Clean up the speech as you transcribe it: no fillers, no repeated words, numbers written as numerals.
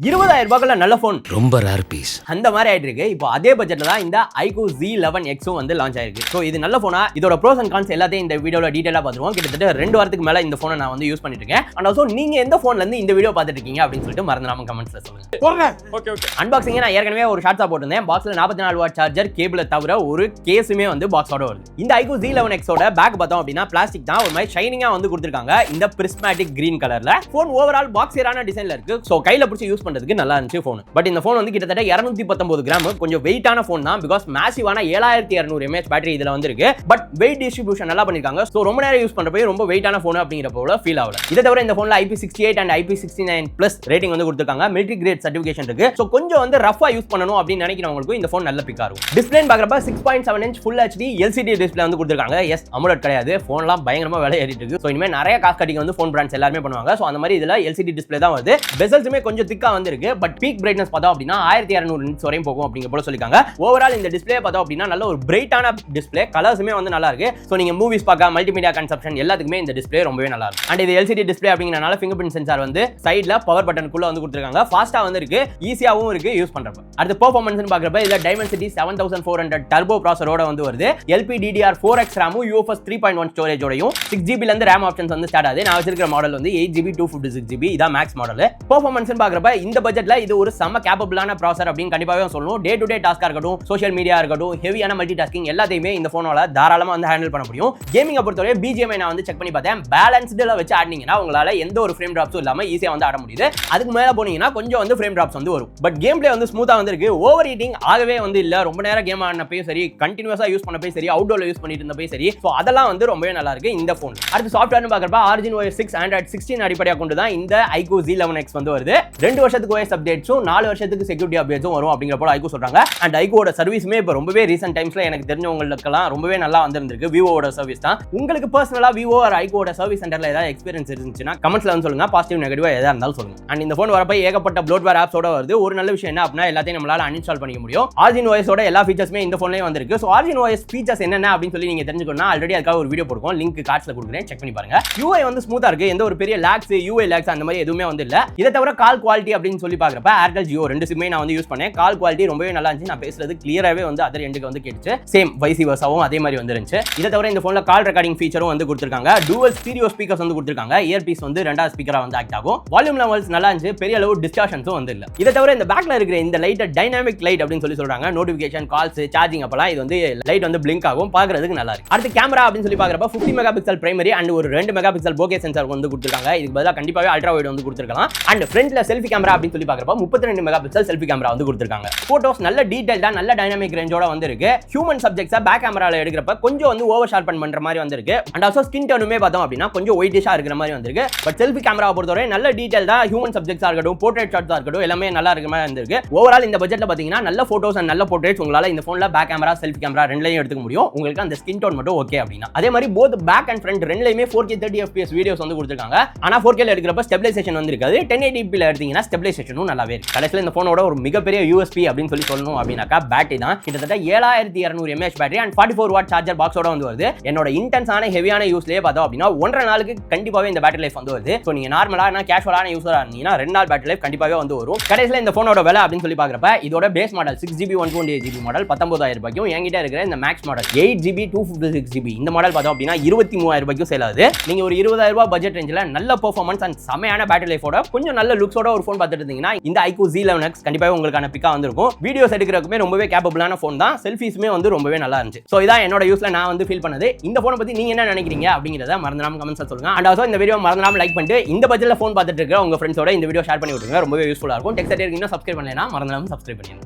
20,000 ரூபாய்க்குள்ள நல்ல ஃபோன் ரொம்ப rare piece அந்த மாதிரி ஆயிட்டு இருக்கு. இப்போ அதே பட்ஜெட்ல தான் இந்த iQOO Z11X வந்து லான்ச் ஆயிருக்கு. ஸோ இது நல்ல ஃபோனா, இதோட ப்ரோஸ் அண்ட் கான்ஸ் எல்லாத்தையும் இந்த வீடியோல டீடைலா பார்த்துருவோம். கிட்டத்தட்ட 2 வாரத்துக்கு மேல இந்த ஃபோனை நான் வந்து யூஸ் பண்ணிட்டு இருக்கேன். அண்ட் ஆல்சோ நீங்க எந்த ஃபோன்ல இருந்து இந்த வீடியோ பார்த்துட்டு இருக்கீங்க அப்படின்னு சொல்லிட்டு மறந்துடாம கமெண்ட்ஸ்ல சொல்லுங்க. ஓகே அன்பாக்சிங் நான் ஏற்கனவே ஒரு ஷார்ட்ஸா போட்டிருந்தேன். பாக்ஸ்ல 44 வாட் சார்ஜர் கேபிளை தவிர ஒரு கேஸுமே வந்து பாக்ஸோட வருது. இந்த iQOO Z11X ஓட பேக் பார்த்தோம் அப்படின்னா பிளாஸ்டிக் தான், ஒரு மாதிரி ஷைனிங்கா வந்து கொடுத்துருக்காங்க இந்த பிரிஸ்மேட்டிக் கிரீன் கலர்ல. ஃபோன் ஓவரால் பாக்ஸியரான டிசைன்ல இருக்கு. ஸோ கையில பிடிச்சி யூஸ் பண்றதுக்கு நல்லா இருந்துச்சு ஃபோன். பட் இந்த ஃபோன் வந்து கிட்டத்தட்ட 219 கிராம், கொஞ்சம் வெயிட்டான ஃபோன் தான். பிகாஸ் மேசிவான 7200 mAh பேட்டரி இதுல வந்து இருக்கு. பட் வெயிட் டிஸ்ட்ரிபியூஷன் நல்லா பண்ணிருக்காங்க. ஸோ ரொம்ப நேரம் யூஸ் பண்றப்ப ரொம்ப வெயிட்டான ஃபோன் அப்படிங்கிறப்போ ஃபீல் ஆகல. இதை தவிர இந்த ஃபோன்ல IP68 அண்ட் IP69+ ரேட்டிங் வந்து கொடுத்துருக்காங்க. மிலிட்டரி கிரேட் சர்டிஃபிகேஷன் இருக்கு. ஸோ கொஞ்சம் வந்து ரஃபா யூஸ் பண்ணணும் அப்படின்னு நினைக்கிறவங்களுக்கு இந்த ஃபோன் நல்ல பிக்கா இருக்கும். டிஸ்பிளே பார்க்கறப்ப 6.7 inch full HD LCD display வந்து கொடுத்துருக்காங்க. எஸ், AMOLED கிடையாது. ஃபோன்லாம் பயங்கரமா விலை ஏறிட்டு இருக்கு. ஸோ இனிமேல் நிறைய காசு கட்டிங்க வந்து ஃபோன் பிராண்ட்ஸ் எல்லாருமே பண்ணுவாங்க. ஸோ அந்த மாதிரி இதுல LCD டிஸ்பிளே தான் வருது. பெசல்ஸுமே கொஞ்சம் திக்கா வந்து இருக்கு. பட் பீக் பிரைட்னஸ் பார்த்தோம் அப்படின்னா 1200 nits வரையும் போகும் அப்படிங்க போல சொல்லிருக்காங்க. ஓவரால் இந்த டிஸ்பிளே பார்த்தோம் அப்படின்னா நல்ல ஒரு பிரைட்டான டிஸ்பிளே, கலர்ஸுமே வந்து நல்லா இருக்கு. ஸோ நீங்க மூவிஸ் பார்க்க, மல்டிமீடியா கன்சப்ஷன் எல்லாத்துக்குமே இந்த டிஸ்பிளே ரொம்பவே நல்லா இருக்கு. அண்ட் இது LCD டிஸ்பிளே அப்படிங்கறனால ஃபிங்கர் பிரிண்ட் சென்சார் வந்து சைடுல பவர் பட்டனுக்குள்ள வந்து கொடுத்துருக்காங்க. ஃபாஸ்டா வந்து இருக்கு, ஈஸியாவும் இருக்கு யூஸ் பண்றப்ப. அடுத்து பெர்ஃபார்மன்ஸ் பார்க்கறப்ப இதுல Dimensity 7400 டர்போ ப்ராசஸரோட வந்து வருது. LPDDR4X RAM UFS 3.1 ஸ்டோரேஜோடையும் 6GB ல இருந்து RAM ஆப்ஷன்ஸ் வந்து ஸ்டார்ட் ஆகுது. நான் வச்சிருக்கிற மாடல் வந்து 8GB 256GB இதான் மேக்ஸ் மாடல். பெர்ஃபார்மன்ஸ் பார்க்கறப்ப இந்த பட்ஜெட்ல இது ஒரு செம கேப்பபிளான ப்ராசஸர் அப்படின்னு கண்டிப்பாவே சொல்லணும். டே டு டே டாஸ்கா இருக்கட்டும், சோஷியல் மீடியா இருக்கட்டும், ஹெவியான மல்டி டாஸ்கிங் எல்லாத்தையுமே இந்த போனால தாராளமா வந்து ஹேண்டில் பண்ண முடியும். கேமிங்கை பொறுத்தவரை BGMI நான் வந்து செக் பண்ணி பார்த்தேன். பேலன்ஸ்டுல வச்சு ஆடினீங்கன்னா உங்களால எந்த ஒரு ஃப்ரேம் டிராப்ஸும் இல்லாம ஈஸியா வந்து ஆட முடியுது. அதுக்கு மேல போனீங்கன்னா கொஞ்சம் வந்து ஃப்ரேம் டிராப்ஸ் வந்து வரும். பட் கேம் பிளே வந்து ஸ்மூத்தா வந்து இருக்கு. ஓவர் ஹீட்டிங் ஆகவே வந்து இல்ல. ரொம்ப நேரம் கேம் ஆடினப்பையும் சரி, கண்டினியூஸா யூஸ் பண்ணப்பையும் சரி, அவுட்டோர்ல யூஸ் பண்ணிட்டு இருந்தப்பையும் சரி, ஸோ அதெல்லாம் வந்து ரொம்பவே நல்லா இருக்கு இந்த போன். அடுத்து சாஃப்ட்வேர்னு பார்க்கறப்ப Origin OS 6 Android 16 அடிப்படையாக கொண்டு தான் இந்த iQOO Z11X வந்து வருது. 2 வருஷத்துக்கு OS அப்டேட்ஸும் 4 வருஷத்துக்கு செக்யூரிட்டி அப்டேட்ஸும் வரும் அப்படிங்கிற போல iQOO சொல்றாங்க. அண்ட் iQOOட சர்வீஸுமே இப்போ ரொம்பவே ரீசென்ட் டைம்ஸ்ல எனக்கு தெரிஞ்சவங்களுக்கெல்லாம் ரொம்பவே நல்லா வந்திருக்கு. விவோட சர்வீஸ் தான். உங்களுக்கு பர்சனலா விவோ ஆர் iQOOட சர்வீஸ் சென்டர்ல ஏதாவது எக்ஸ்பீரியன்ஸ் இருந்துச்சுன்னா கமெண்ட்ஸ்ல வந்து சொல்லுங்க. பாசிட்டிவ் நெகட்டிவ் எதா இருந்தாலும் சொல்லுங்க. அண்ட் இந்த போன் வரப்ப ஏகப்பட்ட ப்ளோட்வேர் ஆப்ஸோட வருது. ஒரு நல்ல விஷயம் என்ன அப்படின்னா எல்லாத்தையும் நம்மளால அன்இன்ஸ்டால் பண்ணிக்க முடியும். Origin OS ஓட எல்லா ஃபீச்சர்ஸுமே இந்த போன்லயும் வந்திருக்கு. ஸோ Origin OS ஃபீச்சர்ஸ் என்னென்ன அப்படின்னு சொல்லி நீங்க தெரிஞ்சுக்கணும்னா ஆல்ரெடி அதுக்காக ஒரு வீடியோ போடுவோம். லிங்க் கார்ட்ஸ்ல கொடுக்குறேன், செக் பண்ணி பாருங்க. UI வந்து ஸ்மூத்தா இருக்கு. எந்த ஒரு பெரிய லாக்ஸ் UI லாக்ஸ் அந்த மாதிரி எதுவுமே வந்து இல்ல. இதை தவிர கால் குவாலிட்டி அப்படின்னு சொல்லி பார்க்கறப்ப Airtel Jio ரெண்டு சிம்மே நான் வந்து யூஸ் பண்ணேன். கால் குவாலிட்டி ரொம்பவே நல்லா இருந்துச்சு. நான் பேசுறது கிளியராகவே வந்து அதர் எண்டுக்கு வந்து கேட்டுச்சு. சேம் வைசி வர்சாவும் அதே மாதிரி வந்துருந்துச்சு. இதை தவிர இந்த போன்ல கால் ரெக்கார்டிங் ஃபீச்சரும் வந்து கொடுத்துருக்காங்க. டூவல் ஸ்டீரியோ ஸ்பீக்கர்ஸ் வந்து கொடுத்துருக்காங்க. இயர் பீஸ் வந்து 2வது ஸ்பீக்கரா வந்து ஆக்ட் ஆகும். வால்யூம் லெவல்ஸ் நல்லா இருந்துச்சு. பெரிய அளவு டிஸ்டார்ஷன்ஸும் வந்து இல்ல. இதை தவிர இந்த பேக்ல இருக்கிற இந்த லைட் டைனாமிக் லைட் அப்படின்னு சொல்லி சொல்றாங்க. நோட்டிஃபிகேஷன், கால்ஸ், சார்ஜிங் அப்பலாம் இது வந்து லைட் வந்து பிளிங்க் ஆகும். பார்க்கிறதுக்கு நல்லா இருக்கு. அடுத்து கேமரா அப்படின்னு சொல்லி பார்க்கறப்ப 50 மெகாபிக்சல் பிரைமரி அண்ட் ஒரு 2 மெகாபிக்சல் போகே சென்சார் வந்து கொடுத்துருக்காங்க. இதுக்கு பதிலா கண்டிப்பாவே அல்ட்ரா வைட் வந்து கொடுத்துருக்கலாம். அண்ட் ஃப்ரண்ட்ல செல்ஃபி கேமரா அப்படின்னு சொல்லி பார்க்கறப்ப 32 மெகாபிக்சல் செல்ஃபி கேமரா வந்து கொடுத்துருக்காங்க. போட்டோஸ் நல்ல டீடைல்டா நல்ல டைனாமிக் ரேஞ்சோட வந்து இருக்கு. ஹியூமன் சப்ஜெக்ட்ஸா பேக் கேமரால எடுக்கிறப்ப கொஞ்சம் வந்து ஓவர் ஷார்பன் பண்ற மாதிரி வந்திருக்கு. அண்ட் ஆல்சோ ஸ்கின் டோனுமே பார்த்தோம் அப்படின்னா கொஞ்சம் ஒயிட்டிஷா இருக்கிற மாதிரி வந்திருக்கு. பட் செல்ஃபி கேமரா பொறுத்தவரை நல்ல டீடைல்டா ஹியூமன் சப்ஜெக்ட்ஸா இருக்கட்டும், போர்ட்ரேட் ஷாட்ஸா இருக்கட்டும், எல்லாமே நல்லா இருக்கிற மாதிரி வந்திருக்கு. ஓவரால் இந்த பட்ஜெட்ல பாத்தீங்கன்னா நல்ல போட்டோஸ் அண்ட் நல்ல போர்ட்ரேட்ஸ் உங்களால இந்த போன்ல பேக் கேமரா, செல்ஃபி கேமரா ரெண்டுலயும் எடுத்துக்க முடியும். உங்களுக்கு அந்த ஸ்கின் டோன் மட்டும் ஓகே அப்படின்னா. அதே மாதிரி போத் பேக் அண்ட் ஃப்ரண்ட் ரெண்டுலயுமே 4K 30 FPS வீடியோஸ் வந்து கொடுத்துருக்காங்க. ஆனா 4K ல எடுக்கிறப்ப ஸ்டெபிலைசேஷன் வந்து இருக்காது. 1080p ல எடுத்தீங்கன்னா ஸ்டெபிலைசேஷனும் நல்லாவே இருக்கு. கடைசில இந்த போனோட ஒரு மிகப்பெரிய USP அப்படின்னு சொல்லணும் அப்படின்னாக்கா பேட்டரி தான். கிட்டத்தட்ட 7200 mAh battery and 44 watt charger பாக்ஸோட வந்து வருது. என்னோட இன்டென்ஸான ஹெவியான யூஸ்லயே பார்த்தோம் அப்படின்னா 1.5 நாளுக்கு கண்டிப்பாவே இந்த பேட்டரி லைஃப் வந்து வருது. ஸோ நீங்க நார்மலான கேஷுவலான யூஸரா இருந்தீங்கன்னா 2 நாள் பேட்டரி லைஃப் கண்டிப்பாவே வந்து வரும். கடைசில இந்த போனோட விலை அப்படின்னு சொல்லி பார்க்கறப்ப இதோட base model 6GB 128GB model 19,000 ரூபாய்க்கும், என்கிட்ட இருக்கிற இந்த மேக்ஸ் மாடல் 8GB 256GB இந்த மாடல் பார்த்தோம் அப்படின்னா 23,000 ரூபாய்க்கும் சேல் ஆகுது. நீங்க ஒரு 20,000 ரூபாய் பட்ஜெட் ரேஞ்சில் நல்ல பெர்ஃபார்மன்ஸ் அண்ட் செமையான பேட்டரி லைஃபோட கொஞ்சம் நல்ல லுக்ஸோட ஒரு ஃபோன் பார்த்துட்டு இருந்தீங்கன்னா இந்த iQOO Z11X கண்டிப்பாக உங்களுக்கான பிக்கா வந்திருக்கும். வீடியோஸ் எடுக்கிறதுக்குமே ரொம்பவே கேப்பபிளான ஃபோன் தான். செல்ஃபீஸுமே வந்து ரொம்பவே நல்லா இருந்துச்சு. ஸோ இதான் என்னோட யூஸ்ல நான் வந்து ஃபீல் பண்ணது. இந்த ஃபோனை பத்தி நீங்க என்ன நினைக்கிறீங்க அப்படிங்கிறத மறந்துடாம கமெண்ட்ஸ்ல சொல்லுங்க. அண்ட் ஆல்சோ இந்த வீடியோ மறந்துடாம லைக் பண்ணிட்டு இந்த பட்ஜெட்ல ஃபோன் பார்த்துட்டு இருக்க உங்க ஃப்ரெண்ட்ஸோட இந்த வீடியோ ஷேர் பண்ணி விட்டுருங்க. ரொம்பவே யூஸ்ஃபுல்லா இருக்கும். டெக் சர்டிஃபிகேட் இன்னும் சப்ஸ்கிரைப் பண்ணலைன்னா மறந்துடாம சப்ஸ்கிரைப் பண்ணிடுங்க.